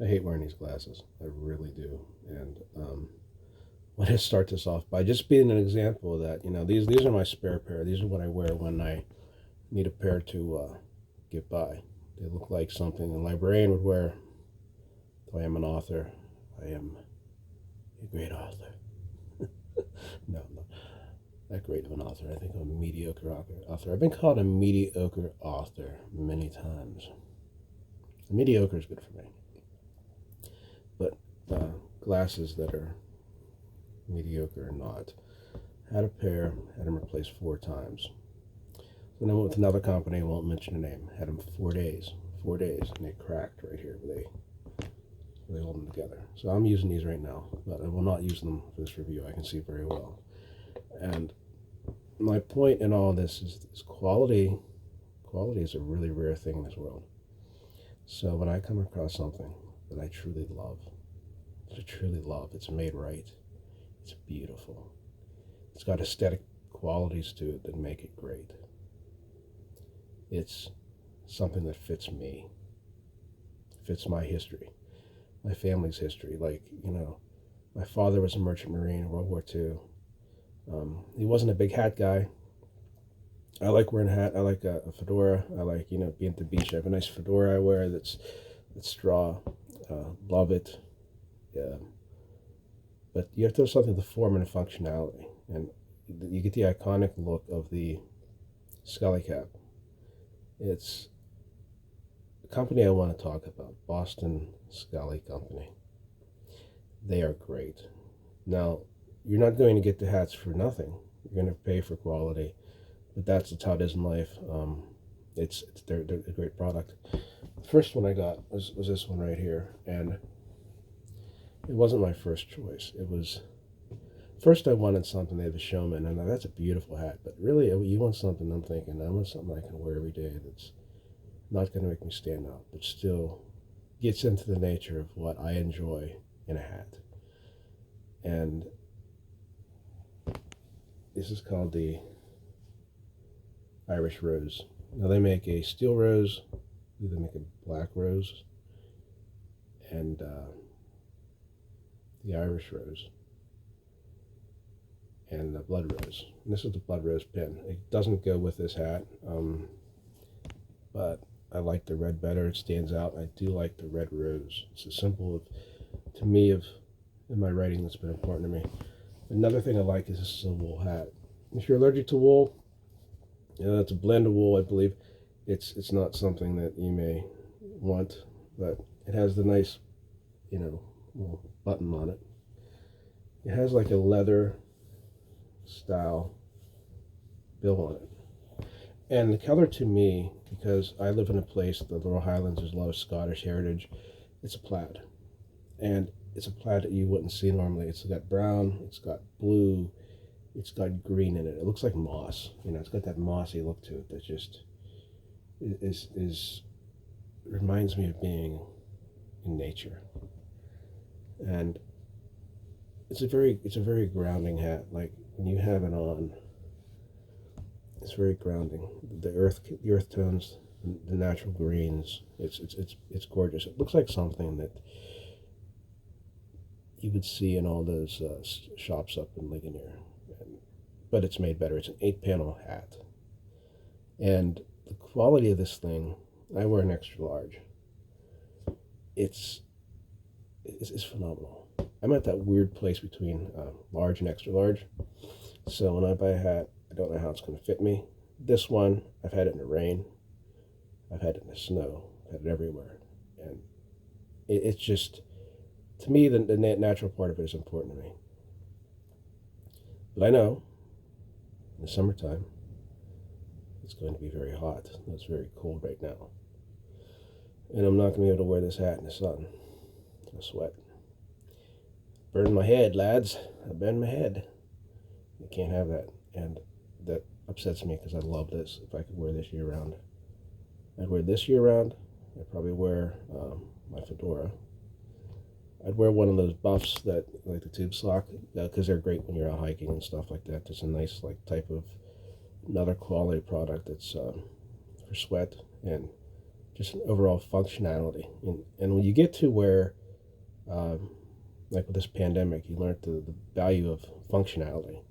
I hate wearing these glasses. I really do. And I want to start this off by just being an example of that. These are my spare pair. These are what I wear when I need a pair to get by. They look like something a librarian would wear. Though I am an author, I am a great author. No, I'm not that great of an author. I think I'm a mediocre author. I've been called a mediocre author many times. Mediocre is good for me. But glasses that are mediocre or not. Had a pair, had them replaced 4 times. So then I went with another company, I won't mention the name. Had them for 4 days. 4 days, and they cracked right here. They hold them together. So I'm using these right now, but I will not use them for this review. I can see very well. And my point in all this is quality. Quality is a really rare thing in this world. So when I come across something that I truly love, it's made right, it's beautiful, it's got aesthetic qualities to it that make it great. It's something that fits me, fits my history, my family's history. My father was a merchant marine in World War II. He wasn't a big hat guy. I like wearing a hat. I like a fedora. I like, being at the beach. I have a nice fedora I wear that's straw. Love it. Yeah. But you have to have something to form and functionality. And you get the iconic look of the Scully cap. It's a company I want to talk about, Boston Scully Company. They are great. Now, you're not going to get the hats for nothing. You're going to pay for quality, but that's how it is in life. They're a great product. The first one I got was this one right here, and it wasn't my first choice. It was first I wanted something. They have a Showman, and that's a beautiful hat. But really, you want something. I'm thinking I want something I can wear every day. That's not going to make me stand out, but still gets into the nature of what I enjoy in a hat. And this is called the Irish Rose. Now they make a steel rose, they make a black rose, and the Irish Rose, and the blood rose. And this is the blood rose pin. It doesn't go with this hat, but I like the red better. It stands out. I do like the red rose. It's a symbol to me, in my writing that's been important to me. Another thing I like is this is a wool hat. If you're allergic to wool, it's a blend of wool, I believe. It's not something that you may want, but it has the nice, little button on it. It has like a leather style bill on it. And the color to me, because I live in a place, the Little Highlands, there's a lot of Scottish heritage, it's a plaid. And it's a plaid that you wouldn't see normally. It's got brown, it's got blue, it's got green in it. It looks like moss. It's got that mossy look to it that just is reminds me of being in nature. And it's a very grounding hat. Like when you have it on, it's very grounding. The earth tones, the natural greens. It's gorgeous. It looks like something that you would see in all those shops up in Ligonier. But it's made better. It's an 8-panel hat. And the quality of this thing, I wear an extra large. It's phenomenal. I'm at that weird place between large and extra large. So when I buy a hat, I don't know how it's going to fit me. This one, I've had it in the rain. I've had it in the snow. I've had it everywhere. And it's just, to me, the natural part of it is important to me. But I know in the summertime, it's going to be very hot. It's very cold right now. And I'm not going to be able to wear this hat in the sun. I'll sweat. Burn my head, lads. I burn my head. You can't have that. And that upsets me because I love this. If I could wear this year round, I'd wear this year round. I'd probably wear my fedora. I'd wear one of those buffs that, like the tube sock, because they're great when you're out hiking and stuff like that. It's a nice, type of another quality product that's for sweat and just an overall functionality. And when you get to where, like with this pandemic, you learn the value of functionality.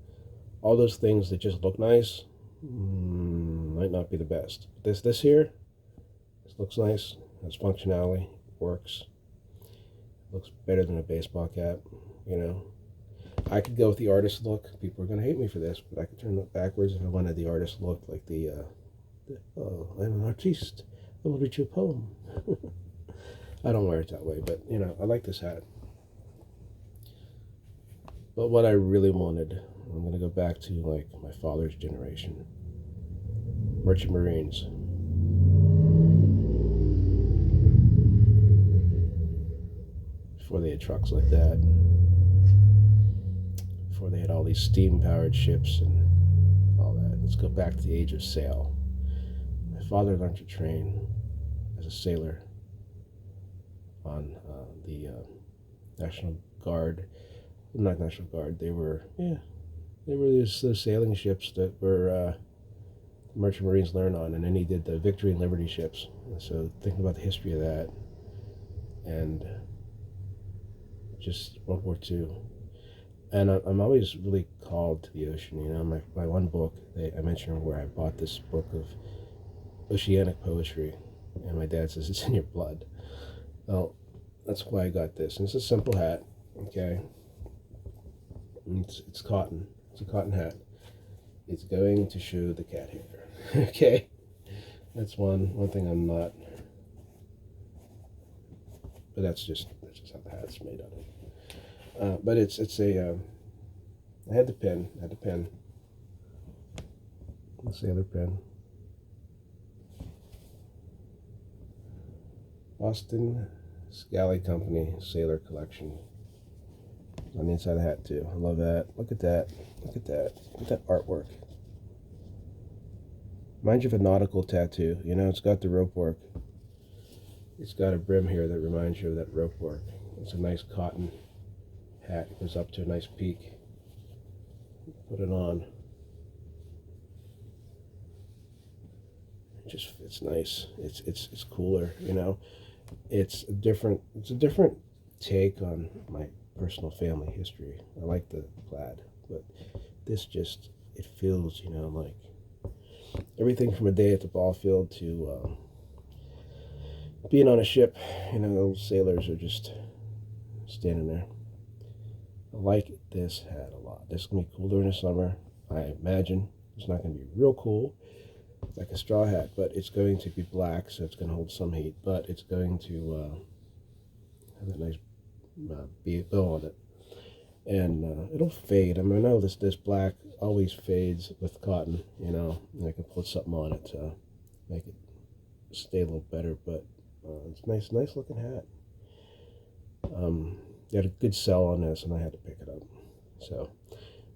All those things that just look nice might not be the best. This here, this looks nice, has functionality, works, looks better than a baseball cap, you know. I could go with the artist look. People are going to hate me for this, but I could turn it backwards if I wanted the artist look, like oh, I'm an artiste. I will read you a poem. I don't wear it that way, but, you know, I like this hat. But what I really wanted, I'm going to go back to, like, my father's generation. Merchant Marines. Before they had trucks like that. Before they had all these steam-powered ships and all that. Let's go back to the age of sail. My father learned to train as a sailor on the National Guard. Not National Guard. They were those sailing ships that were Merchant Marines learned on, and then he did the Victory and Liberty ships. And so thinking about the history of that, and just World War II. And I'm always really called to the ocean. You know, my one book, I mentioned where I bought this book of oceanic poetry, and my dad says it's in your blood. Well, that's why I got this. And it's a simple hat, okay? It's cotton. It's a cotton hat. It's going to show the cat hair, okay? That's one thing I'm not. But that's just how the hat's made out of. But it's a. I had the pen. The sailor pen. Boston Scally Company Sailor Collection. On the inside of the hat too. I love that. Look at that. Look at that artwork. Reminds you of a nautical tattoo. You know, it's got the rope work. It's got a brim here that reminds you of that rope work. It's a nice cotton hat. It goes up to a nice peak. Put it on. It just fits nice. It's cooler, you know. It's a different take on my personal family history. I like the plaid, but this just, it feels, you know, like everything from a day at the ball field to being on a ship. You know, those sailors are just standing there. I like this hat a lot. This is going to be cooler in the summer. I imagine it's not going to be real cool like a straw hat, but it's going to be black, so it's going to hold some heat, but it's going to have that nice bow on it. And it'll fade. I mean, I know this black always fades with cotton, you know, and I can put something on it to make it stay a little better, but it's nice looking hat. Got a good sell on this, and I had to pick it up. So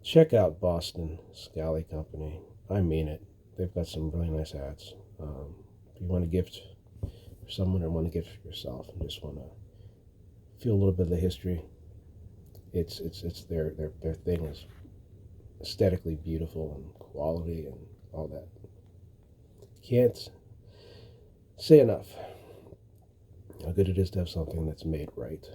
check out Boston Scally Company. I mean it. They've got some really nice hats. If you want to gift for someone or want to gift for yourself and just want to feel a little bit of the history, it's their thing is aesthetically beautiful and quality and all that. Can't say enough how good it is to have something that's made right.